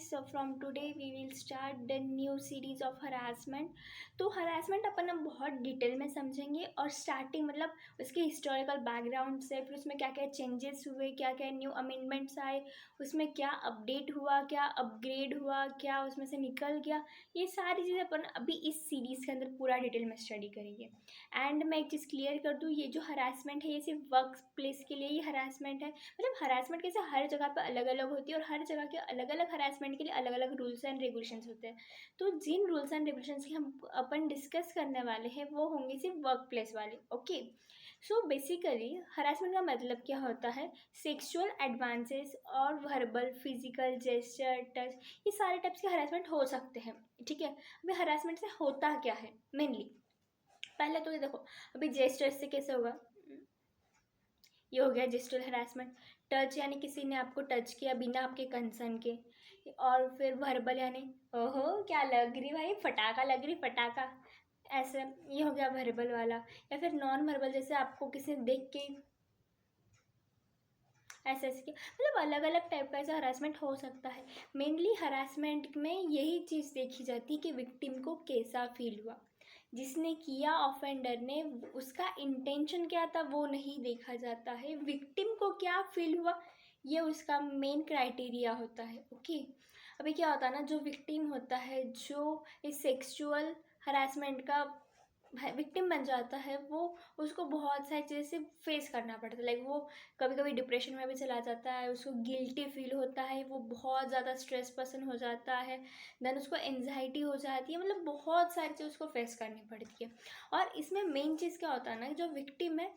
guys, so from today we will start the new series of harassment. तो harassment अपन अब बहुत detail में समझेंगे और स्टार्टिंग मतलब उसके हिस्टोरिकल बैकग्राउंड से, फिर उसमें क्या क्या चेंजेस हुए, क्या क्या न्यू अमेंडमेंट्स आए, उसमें क्या अपडेट हुआ, क्या अपग्रेड हुआ, क्या उसमें से निकल गया, ये सारी चीज़ें अपन अभी इस सीरीज़ के अंदर पूरा डिटेल में स्टडी करेंगे। एंड मैं एक चीज़ क्लियर कर दूँ, ये जो हरासमेंट है ये सिर्फ वर्क प्लेस के लिए ही हरासमेंट है। मतलब हरासमेंट कैसे हर जगह पे अलग अलग होती है और हर जगह के अलग अलग हरासमेंट के लिए अलग अलग रूल्स एंड रेगुलेशंस होते हैं। तो जिन रूल्स एंड रेगुलेशंस की हम अपन डिस्कस करने वाले हैं वो होंगे सिर्फ वर्क प्लेस वाले। ओके, सो बेसिकली हरासमेंट का मतलब क्या होता है? सेक्सुअल एडवांसेस और वर्बल, फिजिकल, जेस्चर, टच, ये सारे टाइप्स के हरासमेंट हो सकते हैं। ठीक है, अभी हरासमेंट से होता क्या है मेनली? पहले तो ये देखो, अभी जेस्चर से कैसे होगा? ये हो गया जेस्चरल हरासमेंट। टच यानी किसी ने आपको टच किया बिना आपके कंसर्न के। और फिर वर्बल यानी ओहो क्या लग रही भाई, फटाका लग रही, फटाका, ऐसे, ये हो गया वर्बल वाला। या फिर नॉन वर्बल, जैसे आपको किसी ने देख के ऐसे ऐसे कि मतलब अलग अलग टाइप का ऐसा हरासमेंट हो सकता है। मेनली हरासमेंट में यही चीज़ देखी जाती है कि विक्टिम को कैसा फील हुआ, जिसने किया ऑफेंडर ने उसका इंटेंशन क्या था वो नहीं देखा जाता है, विक्टिम को क्या फील हुआ ये उसका मेन क्राइटेरिया होता है। ओके, अभी क्या होता है ना, जो विक्टिम होता है, जो इस सेक्सुअल हरासमेंट का विक्टिम बन जाता है, वो उसको बहुत सारी चीज़ें से फेस करना पड़ता है। लाइक वो कभी कभी डिप्रेशन में भी चला जाता है, उसको गिल्टी फील होता है, वो बहुत ज़्यादा स्ट्रेस पर्सन हो जाता है, देन उसको एंजाइटी हो जाती है, मतलब बहुत सारी चीज़ उसको फेस करनी पड़ती है। और इसमें मेन चीज़ क्या होता है ना, जो विक्टिम है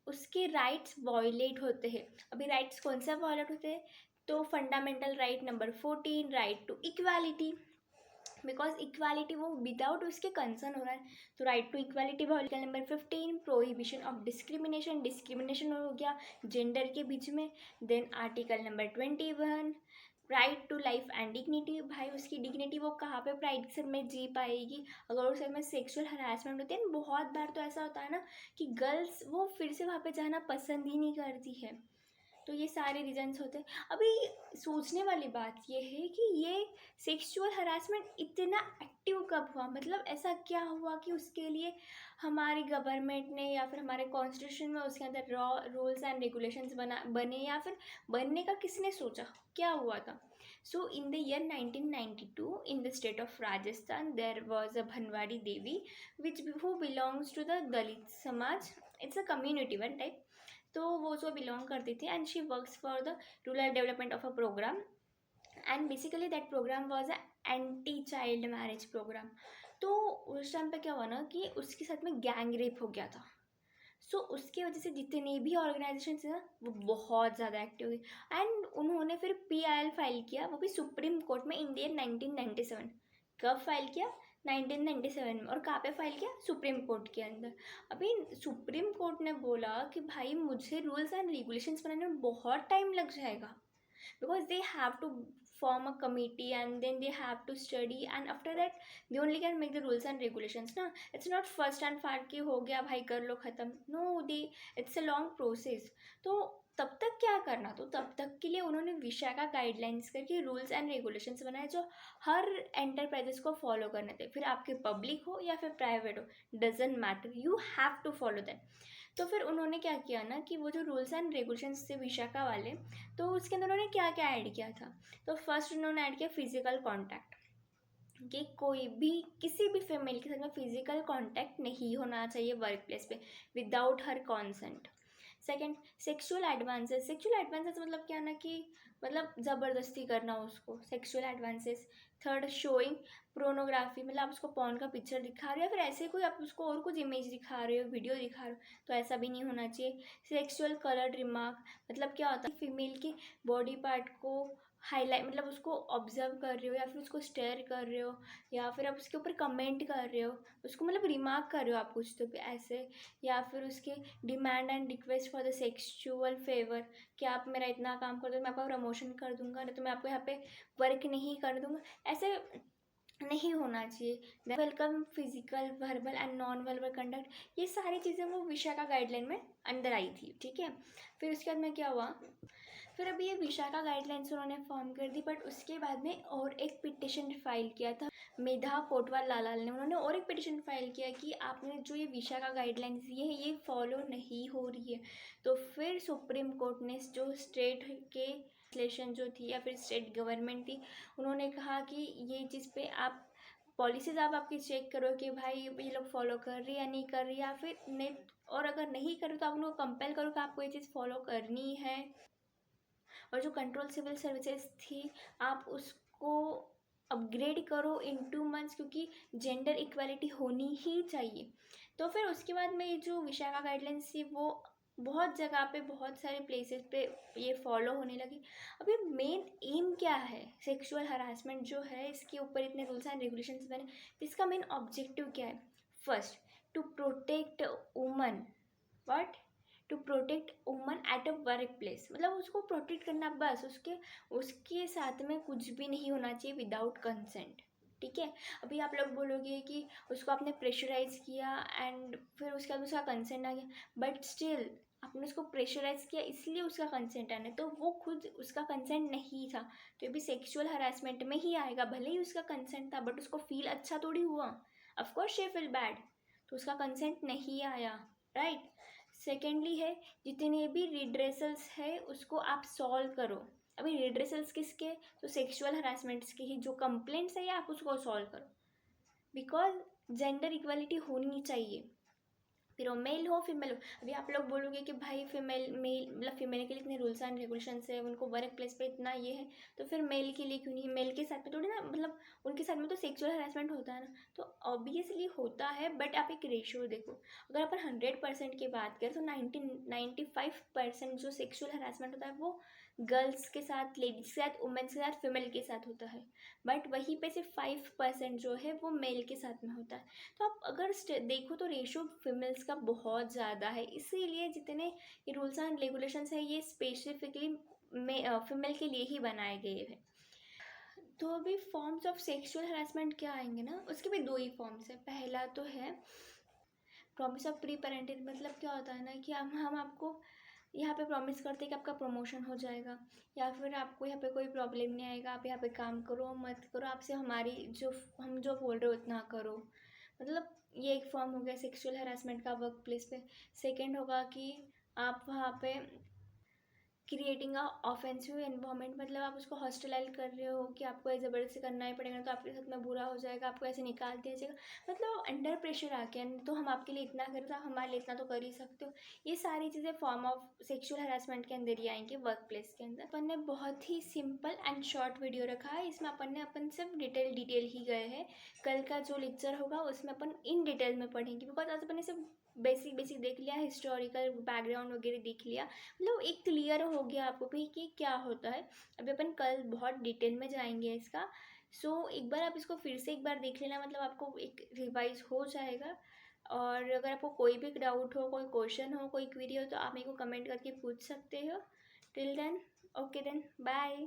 उसके राइट्स वॉयलेट होते हैं। अभी राइट्स कौन सा वॉयलेट होते हैं? तो fundamental right number 14, right to equality, because equality वो विदाउट उसके कंसर्न हो रहा है, तो right to equality. Article number 15, prohibition of discrimination, discrimination हो गया जेंडर के बीच में। Then article number 21, right to life and dignity, भाई उसकी डिग्निटी वो कहाँ पे प्राइवेट में जी पाएगी अगर उसके में सेक्सुअल हरासमेंट होती है। बहुत बार तो ऐसा होता है ना कि गर्ल्स वो फिर से वहाँ पे जाना पसंद ही नहीं करती है। तो ये सारे रीजंस होते हैं। अभी सोचने वाली बात ये है कि ये सेक्सुअल हरासमेंट इतना एक्टिव कब हुआ, मतलब ऐसा क्या हुआ कि उसके लिए हमारी गवर्नमेंट ने या फिर हमारे कॉन्स्टिट्यूशन में उसके अंदर रूल्स एंड रेगुलेशंस बने, या फिर बनने का किसने सोचा, क्या हुआ था? So in the year 1992 in the state of Rajasthan there was a Bhanwari Devi which who belongs to the Dalit समाज। It's a community one type. तो वो जो बिलोंग करती थी and she works for the rural development of a program, and basically that program was a anti child marriage program. तो उस time पे क्या हुआ ना कि उसके साथ में गैंग रेप हो गया था। सो उसकी वजह से जितने भी ऑर्गेनाइजेशन थे ना वो बहुत ज़्यादा एक्टिव हुई, एंड उन्होंने फिर PIL फाइल किया, वो भी सुप्रीम कोर्ट में इन ईयर 1997। कब फाइल किया? 1997 में। और कहाँ पे फाइल किया? सुप्रीम कोर्ट के अंदर। अभी सुप्रीम कोर्ट ने बोला कि भाई मुझे रूल्स एंड रेगुलेशंस बनाने में बहुत टाइम लग जाएगा, because they have to form a committee and then they have to study, and after that they only can make the rules and regulations na. It's not first and far कि हो गया भाई कर लो ख़त्म, no, they, it's a long process। तो तब तक क्या करना, तो तब तक के लिए उन्होंने विशाखा गाइडलाइंस करके रूल्स एंड रेगुलेशंस बनाए जो हर एंटरप्राइजेस को फॉलो करने थे, फिर आपके पब्लिक हो या फिर प्राइवेट हो, doesn't matter, you have to follow that. तो फिर उन्होंने क्या किया ना कि वो जो रूल्स एंड रेगुलेशंस थे विशाखा वाले, तो उसके अंदर उन्होंने क्या क्या ऐड किया था? तो फर्स्ट उन्होंने ऐड किया फिजिकल कांटेक्ट, कि कोई भी किसी भी फीमेल के साथ में फिजिकल कांटेक्ट नहीं होना चाहिए वर्क प्लेस पे without her consent. Second, sexual advances. Sexual advances मतलब क्या ना कि मतलब ज़बरदस्ती करना उसको, sexual advances. Third, showing pornography, मतलब आप उसको पॉर्न का पिक्चर दिखा रहे हो या फिर ऐसे कोई आप उसको और कुछ इमेज दिखा रहे हो, वीडियो दिखा रहे हो, तो ऐसा भी नहीं होना चाहिए। सेक्सुअल कलर्ड रिमार्क, मतलब क्या होता है फीमेल के बॉडी पार्ट को हाईलाइट, मतलब उसको ऑब्जर्व कर रहे हो या फिर उसको स्टेयर कर रहे हो या फिर आप उसके ऊपर कमेंट कर रहे हो, उसको मतलब रिमार्क कर रहे हो आप कुछ तो ऐसे, या फिर उसके demand and request for the sexual favour, कि आप मेरा इतना काम कर दो मैं आपका प्रमोशन कर दूंगा, नहीं तो मैं आपको यहाँ पे वर्क नहीं कर दूंगा, ऐसे नहीं होना चाहिए। Welcome physical, verbal and non verbal conduct, ये सारी चीज़ें वो विशाखा गाइडलाइन में अंदर आई थी। ठीक है, फिर उसके बाद में क्या हुआ, फिर अभी ये विशाखा गाइडलाइंस उन्होंने फॉर्म कर दी, बट उसके बाद में और एक पिटिशन फाइल किया था मेधा कोटवाल लालाल ने। उन्होंने और एक पिटिशन फाइल किया कि आपने जो ये विशाखा गाइडलाइंस दी है ये फॉलो नहीं हो रही है। तो फिर सुप्रीम कोर्ट ने जो स्टेट के लेजिस्लेशन जो थी या फिर स्टेट गवर्नमेंट थी, उन्होंने कहा कि ये चीज़ पे आप पॉलिसीज आप आपकी चेक करो कि भाई ये लोग फॉलो कर रही है या नहीं कर रही, या फिर नहीं, और अगर नहीं करो तो आप उनको कंपेल करो कि आपको ये चीज़ फॉलो करनी है। और जो कंट्रोल सिविल सर्विसेज थी आप उसको अपग्रेड करो इन 2 मंथ्स, क्योंकि जेंडर इक्वालिटी होनी ही चाहिए। तो फिर उसके बाद में ये जो विशाखा गाइडलाइंस थी वो बहुत जगह पे बहुत सारे प्लेसेस पे ये फॉलो होने लगी। अभी मेन एम क्या है सेक्सुअल हरासमेंट जो है, इसके ऊपर इतने रूल्स एंड रेगुलेशंस बने, इसका मेन ऑब्जेक्टिव क्या है? First, to protect woman. What? To protect woman at a workplace, मतलब उसको प्रोटेक्ट करना बस, उसके साथ में कुछ भी नहीं होना चाहिए विदाउट कंसेंट। ठीक है, अभी आप लोग बोलोगे कि उसको आपने प्रेशराइज किया एंड फिर उसके बाद उसका कंसेंट आ गया, बट स्टिल आपने उसको प्रेशराइज किया इसलिए उसका कंसेंट आना, तो वो खुद उसका कंसेंट नहीं था, तो ये भी सेक्सुअल हरासमेंट में ही आएगा। भले ही उसका कंसेंट था बट उसको फील अच्छा थोड़ी हुआ, ऑफकोर्स शी फील बैड, तो उसका कंसेंट नहीं आया, राइट। सेकेंडली है, जितने भी रिड्रेसल्स है उसको आप सॉल्व करो। अभी रिड्रेसल्स किसके? तो सेक्सुअल हरासमेंट्स के ही जो कंप्लेंट्स है आप उसको सॉल्व करो, बिकॉज जेंडर इक्वालिटी होनी चाहिए। फिर वो मेल हो फीमेल हो, अभी आप लोग बोलोगे कि भाई फीमेल मेल मतलब फीमेल के लिए इतने रूल्स एंड रेगुलेशंस है, उनको वर्क प्लेस पे इतना ये है, तो फिर मेल के लिए क्यों नहीं? मेल के साथ में थोड़ी ना, मतलब उनके साथ में तो सेक्सुअल हरासमेंट होता है ना, तो ऑब्वियसली होता है, बट आप एक रेशियो देखो। अगर अपन 100% की बात करें तो 95% जो सेक्सुअल हरासमेंट होता है वो गर्ल्स के साथ, लेडीज के साथ, वुमेन्स के साथ, फीमेल के साथ होता है, बट वहीं पे सिर्फ 5% जो है वो मेल के साथ में होता है। तो आप अगर देखो तो रेशो फीमेल्स का बहुत ज़्यादा है, इसीलिए जितने ये रूल्स एंड रेगुलेशंस है ये स्पेसिफिकली फीमेल के लिए ही बनाए गए हैं। तो अभी फॉर्म्स ऑफ सेक्सुअल हरासमेंट क्या आएंगे ना, उसके भी 2 ही फॉर्म्स है। पहला तो है प्रॉमिस ऑफ प्री पेरेंटेड, मतलब क्या होता है ना कि हम आपको यहाँ पे प्रॉमिस करते हैं कि आपका प्रमोशन हो जाएगा, या फिर आपको यहाँ पे कोई प्रॉब्लम नहीं आएगा, आप यहाँ पे काम करो मत करो, आपसे हमारी जो हम जो बोल रहे हो उतना करो, मतलब ये एक फॉर्म हो गया सेक्सुअल हरासमेंट का वर्क प्लेस पे। सेकेंड होगा कि आप वहाँ पे क्रिएटिंग अ ऑफेंसिव एनवायरनमेंट, मतलब आप उसको हॉस्टिलाइज कर रहे हो कि आपको ऐसे ज़बरदस्ती करना ही पड़ेगा, तो आपके साथ में बुरा हो जाएगा, आपको ऐसे निकाल दिया जाएगा, मतलब अंडर प्रेशर आके, तो हम आपके लिए इतना करें तो आप हमारे लिए इतना तो कर ही सकते हो। ये सारी चीज़ें फॉर्म ऑफ सेक्सुअल हरासमेंट के अंदर ही आएंगे वर्क प्लेस के अंदर। अपन ने बहुत ही सिंपल एंड शॉर्ट वीडियो रखा है, इसमें अपन सिर्फ डिटेल ही गए हैं। कल का जो लेक्चर होगा उसमें अपन इन डिटेल में पढ़ेंगे, बिकॉज आज अपन ने सिर्फ बेसिक देख लिया, हिस्टोरिकल बैकग्राउंड वगैरह देख लिया, मतलब एक क्लियर हो गया आपको भी कि क्या होता है। अभी अपन कल बहुत डिटेल में जाएंगे इसका, सो एक बार आप इसको फिर से एक बार देख लेना, मतलब आपको एक रिवाइज हो जाएगा। और अगर आपको कोई भी डाउट हो, कोई क्वेश्चन हो, कोई क्वेरी हो, तो आप मेरे को कमेंट करके पूछ सकते हो। Till then, okay then, bye.